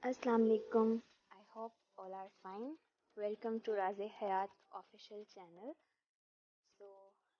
Assalamu alaikum. I hope all are fine. Welcome to Raze Hayat official channel. So,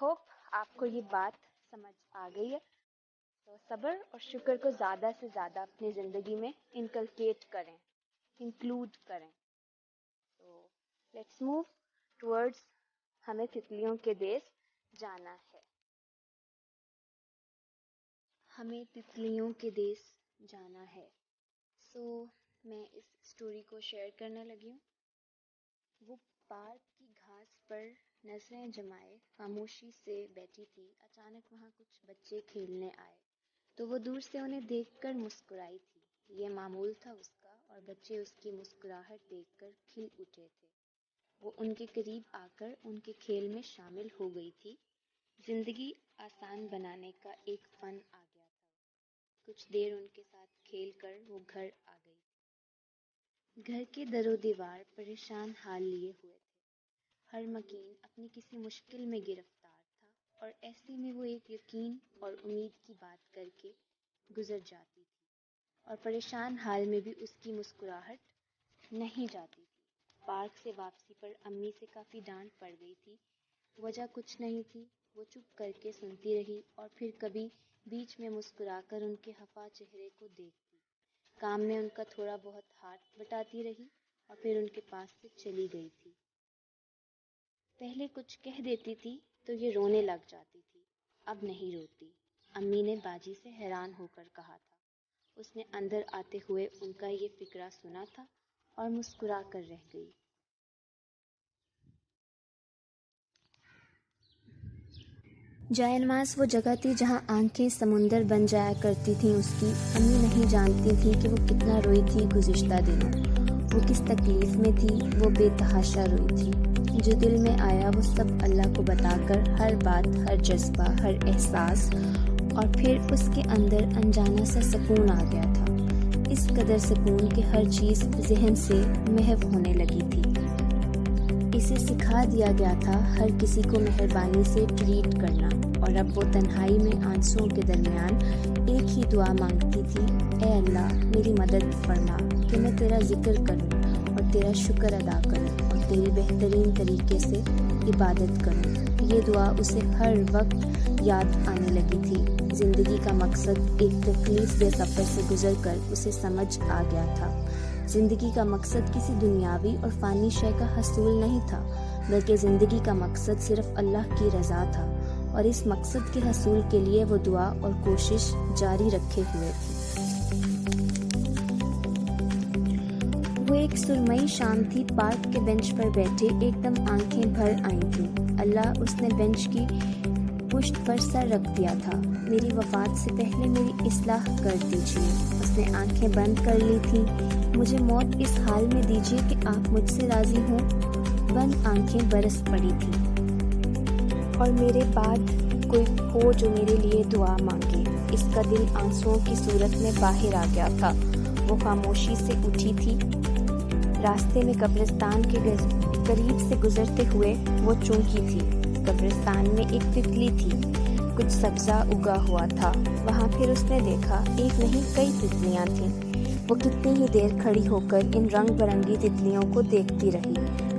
hope آپ کو یہ بات سمجھ آ گئی ہے. تو صبر اور شکر کو زیادہ سے زیادہ اپنی زندگی میں انکلکیٹ کریں, انکلوڈ کریں. تو لیٹس موو ٹورڈز ہمیں تتلیوں کے دیس جانا ہے. ہمیں تتلیوں کے دیس جانا ہے. میں اس اسٹوری کو شیئر کرنے لگی ہوں. وہ پارک کی گھاس پر نظریں جمائے خاموشی سے بیٹھی تھی. اچانک وہاں کچھ بچے کھیلنے آئے تو وہ دور سے انہیں دیکھ کر مسکرائی تھی. یہ معمول تھا اس کا, اور بچے اس کی مسکراہٹ دیکھ کر کھل اٹھے تھے. وہ ان کے قریب آ کر ان کے کھیل میں شامل ہو گئی تھی. زندگی آسان بنانے کا ایک فن آ گیا تھا. کچھ دیر ان کے ساتھ کھیل کر وہ گھر آ گئی. گھر کے در و دیوار پریشان حال لیے ہوئے تھے. ہر مکین اپنی کسی مشکل میں گرفتار تھا, اور ایسے میں وہ ایک یقین اور امید کی بات کر کے گزر جاتی تھی, اور پریشان حال میں بھی اس کی مسکراہٹ نہیں جاتی تھی. پارک سے واپسی پر امی سے کافی ڈانٹ پڑ گئی تھی. وجہ کچھ نہیں تھی. وہ چپ کر کے سنتی رہی, اور پھر کبھی بیچ میں مسکرا کر ان کے خفا چہرے کو دیکھتی. کام میں ان کا تھوڑا بہت ہاتھ بٹاتی رہی, اور پھر ان کے پاس سے چلی گئی تھی. پہلے کچھ کہہ دیتی تھی تو یہ رونے لگ جاتی تھی. اب نہیں روتی, امی نے باجی سے حیران ہو کر کہا تھا. اس نے اندر آتے ہوئے ان کا یہ فقرہ سنا تھا اور مسکرا کر رہ گئی. جائے نماز وہ جگہ تھی جہاں آنکھیں سمندر بن جایا کرتی تھیں اس کی. امی نہیں جانتی تھی کہ وہ کتنا روئی تھی گزشتہ دنوں. وہ کس تکلیف میں تھی, وہ بے تحاشا روئی تھی. جو دل میں آیا وہ سب اللہ کو بتا کر, ہر بات, ہر جذبہ, ہر احساس, اور پھر اس کے اندر انجانا سا سکون آ گیا تھا. اس قدر سکون کہ ہر چیز ذہن سے محو ہونے لگی تھی. اسے سکھا دیا گیا تھا ہر کسی کو مہربانی سے ٹریٹ کرنا, اور اب وہ تنہائی میں آنسوؤں کے درمیان ایک ہی دعا مانگتی تھی, اے اللہ میری مدد فرما کہ میں تیرا ذکر کروں اور تیرا شکر ادا کروں اور تیری بہترین طریقے سے عبادت کروں. یہ دعا اسے ہر وقت یاد آنے لگی تھی. زندگی کا مقصد ایک تکلیف دہ سفر سے گزر کر اسے سمجھ آ گیا تھا. زندگی کا مقصد کسی دنیاوی اور فانی شے کا حصول نہیں تھا, بلکہ زندگی کا مقصد صرف اللہ کی رضا تھا, اور اس مقصد کے حصول کے لیے وہ دعا اور کوشش جاری رکھے ہوئے تھی. وہ ایک سرمئی شام تھی. پارک کے بینچ پر بیٹھے ایک دم آنکھیں بھر آئی تھیں. اللہ, اس نے بینچ کی پشت پر سر رکھ دیا تھا. میری وفات سے پہلے میری اصلاح کر دیجیے. اس نے آنکھیں بند کر لی تھیں. مجھے موت اس حال میں دیجیے کہ آپ مجھ سے راضی ہوں. بند آنکھیں برس پڑی تھیں. اور میرے بعد کوئی ہو جو میرے لیے دعا مانگے. اس کا دل آنسوؤں کی صورت میں باہر آ گیا تھا. وہ خاموشی سے اٹھی تھی. راستے میں قبرستان کے قریب سے گزرتے ہوئے وہ چونکی تھی. قبرستان میں ایک تتلی تھی. کچھ سبزہ اگا ہوا تھا وہاں. پھر اس نے دیکھا ایک نہیں کئی تتلیاں تھیں. وہ کتنی ہی دیر کھڑی ہو کر ان رنگ برنگی تتلیوں کو دیکھتی رہی.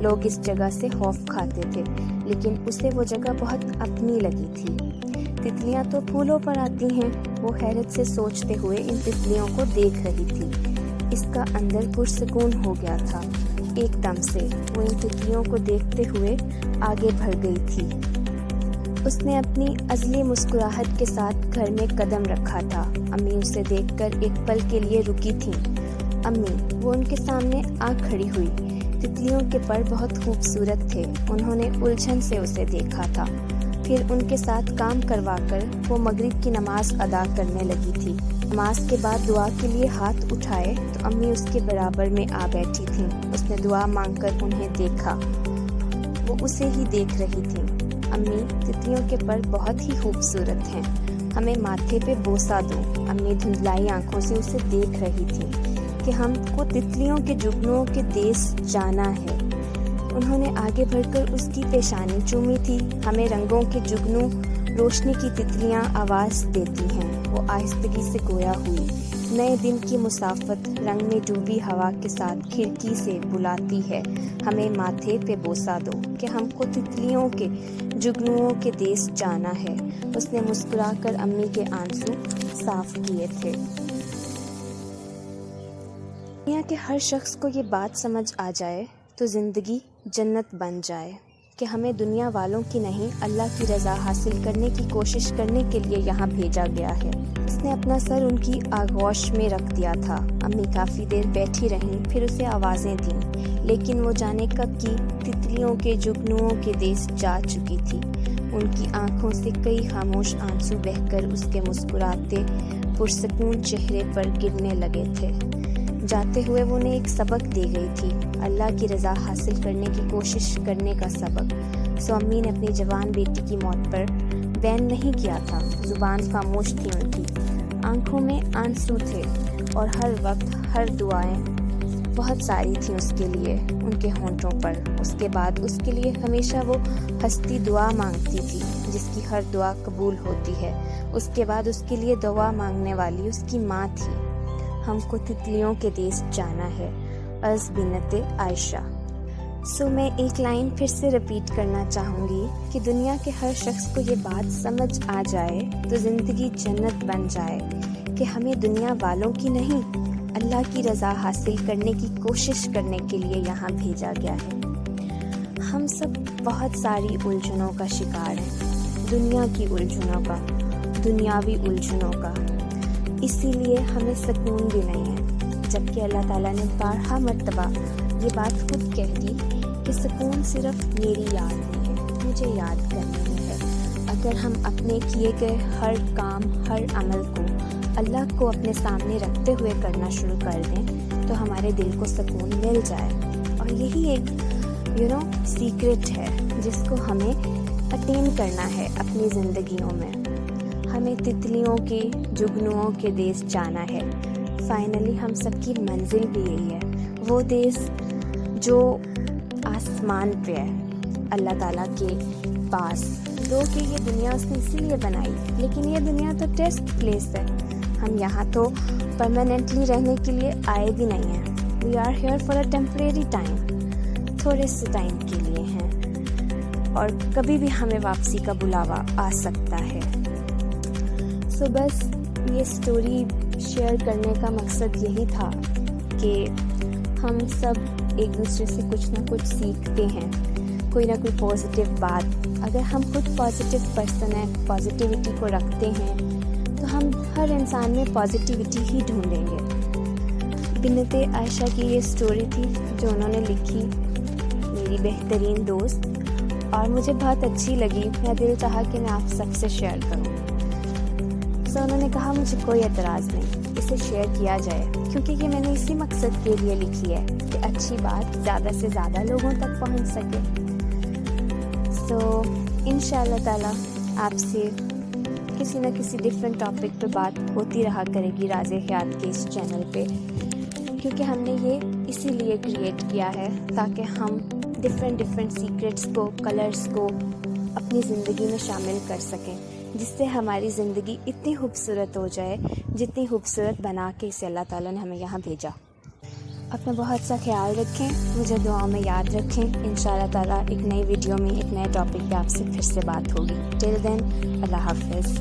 لوگ اس جگہ سے خوف کھاتے تھے, لیکن اسے وہ جگہ بہت اپنی لگی تھی. تتلیاں تو پھولوں پر آتی ہیں, وہ حیرت سے سوچتے ہوئے ان تتلیوں کو دیکھ رہی تھی. اس کا اندر پرسکون ہو گیا تھا. ایک دم سے وہ ان تتلیوں کو دیکھتے ہوئے آگے بڑھ گئی تھی. اس نے اپنی ازلی مسکراہٹ کے ساتھ گھر میں قدم رکھا تھا. امی اسے دیکھ کر ایک پل کے لیے رکی تھیں. امی, وہ ان کے سامنے آ کھڑی ہوئی. تتلیوں کے پر بہت خوبصورت تھے. انہوں نے الجھن سے اسے دیکھا تھا. پھر ان کے ساتھ کام کروا کر وہ مغرب کی نماز ادا کرنے لگی تھی. نماز کے بعد دعا کے لیے ہاتھ اٹھائے تو امی اس کے برابر میں آ بیٹھی تھیں. اس نے دعا مانگ کر انہیں دیکھا. وہ اسے ہی دیکھ رہی تھیں. امی, تتلیوں کے پر بہت ہی خوبصورت ہیں, ہمیں ماتھے پہ بوسہ دو. امی دھندلائی آنکھوں سے اسے دیکھ رہی تھیں کہ ہم کو تتلیوں کے جگنوں کے دیس جانا ہے. انہوں نے آگے بڑھ کر اس کی پیشانی چومی تھی. ہمیں رنگوں کے جگنوں, روشنی کی تتلیاں آواز دیتی ہیں. وہ آہستگی سے گویا ہوئی. نئے دن کی مسافت رنگ میں ڈوبی ہوا کے ساتھ کھڑکی سے بلاتی ہے، ہمیں ماتھے پہ بوسہ دو کہ ہم کو تتلیوں کے جگنوؤں کے دیس جانا ہے۔ اس نے مسکرا کر امی کے آنسو صاف کیے تھے۔ دنیا کے ہر شخص کو یہ بات سمجھ آ جائے تو زندگی جنت بن جائے کہ ہمیں دنیا والوں کی نہیں اللہ کی رضا حاصل کرنے کی کوشش کرنے کے لیے یہاں بھیجا گیا ہے۔ اس نے اپنا سر ان کی آغوش میں رکھ دیا تھا۔ امی کافی دیر بیٹھی رہیں، پھر اسے آوازیں دیں، لیکن وہ جانے کب کی تتلیوں کے جگنوؤں کے دیس جا چکی تھی۔ ان کی آنکھوں سے کئی خاموش آنسو بہہ کر اس کے مسکراتے پرسکون چہرے پر گرنے لگے تھے۔ جاتے ہوئے وہ انہیں ایک سبق دے گئی تھی، اللہ کی رضا حاصل کرنے کی کوشش کرنے کا سبق۔ سو امی نے اپنی جوان بیٹی کی موت پر بین نہیں کیا تھا، زبان خاموش تھی ان کی، آنکھوں میں آنسو تھے، اور ہر وقت ہر دعائیں بہت ساری تھیں اس کے لیے ان کے ہونٹوں پر۔ اس کے بعد اس کے لیے ہمیشہ وہ ہستی دعا مانگتی تھی جس کی ہر دعا قبول ہوتی ہے۔ اس کے بعد اس کے لیے دعا مانگنے والی اس کی ماں تھی۔ ہم کو تتلیوں کے دیس جانا ہے، از بنت عائشہ۔ سو میں ایک لائن پھر سے رپیٹ کرنا چاہوں گی کہ دنیا کے ہر شخص کو یہ بات سمجھ آ جائے تو زندگی جنت بن جائے کہ ہمیں دنیا والوں کی نہیں اللہ کی رضا حاصل کرنے کی کوشش کرنے کے لیے یہاں بھیجا گیا ہے۔ ہم سب بہت ساری الجھنوں کا شکار ہیں، دنیا کی الجھنوں کا، دنیاوی الجھنوں کا، اسی لیے ہمیں سکون بھی نہیں ہے، جبکہ اللہ تعالیٰ نے بارہا مرتبہ یہ بات خود کہہ دی کہ سکون صرف میری یاد میں ہے، مجھے یاد کرنے میں ہے۔ اگر ہم اپنے کیے گئے ہر کام، ہر عمل کو اللہ کو اپنے سامنے رکھتے ہوئے کرنا شروع کر دیں تو ہمارے دل کو سکون مل جائے، اور یہی ایک سیکرٹ ہے جس کو ہمیں اٹین کرنا ہے اپنی زندگیوں میں۔ ہمیں تتلیوں کے جگنوؤں کے دیس جانا ہے۔ فائنلی ہم سب کی منزل بھی یہی ہے، وہ دیس جو آسمان پہ ہے، اللہ تعالیٰ کے پاس۔ دو کہ یہ دنیا اس نے اسی لیے بنائی، لیکن یہ دنیا تو ٹیسٹ پلیس ہے، ہم یہاں تو پرماننٹلی رہنے کے لیے آئے بھی نہیں ہیں۔ We are here for a temporary time, تھوڑے سے ٹائم کے لیے ہیں، اور کبھی بھی ہمیں واپسی کا بلاوا آ سکتا ہے۔ سو بس یہ سٹوری شیئر کرنے کا مقصد یہی تھا کہ ہم سب ایک دوسرے سے کچھ نہ کچھ سیکھتے ہیں، کوئی نہ کوئی پازیٹیو بات۔ اگر ہم خود پازیٹیو پرسن ہیں، پازیٹیوٹی کو رکھتے ہیں، تو ہم ہر انسان میں پازیٹیوٹی ہی ڈھونڈیں گے۔ بنت عائشہ کی یہ سٹوری تھی جو انہوں نے لکھی، میری بہترین دوست، اور مجھے بہت اچھی لگی۔ میرا دل چاہا کہ میں آپ سب سے شیئر کروں۔ سو انہوں نے کہا مجھے کوئی اعتراض نہیں، اسے شیئر کیا جائے، کیونکہ یہ میں نے اسی مقصد کے لیے لکھی ہے کہ اچھی بات زیادہ سے زیادہ لوگوں تک پہنچ سکے۔ سو انشاءاللہ تعالیٰ آپ سے کسی نہ کسی ڈفرینٹ ٹاپک پہ بات ہوتی رہا کرے گی راز حیات کے اس چینل پہ، کیونکہ ہم نے یہ اسی لیے کریٹ کیا ہے تاکہ ہم ڈفرینٹ سیکرٹس کو، کلرز کو اپنی زندگی میں شامل کر سکیں، جس سے ہماری زندگی اتنی خوبصورت ہو جائے جتنی خوبصورت بنا کے اسے اللہ تعالیٰ نے ہمیں یہاں بھیجا۔ اپنا بہت سا خیال رکھیں، مجھے دعاؤں میں یاد رکھیں۔ انشاءاللہ تعالیٰ ایک نئی ویڈیو میں ایک نئے ٹاپک پہ آپ سے پھر سے بات ہوگی۔ ٹل دین، اللہ حافظ۔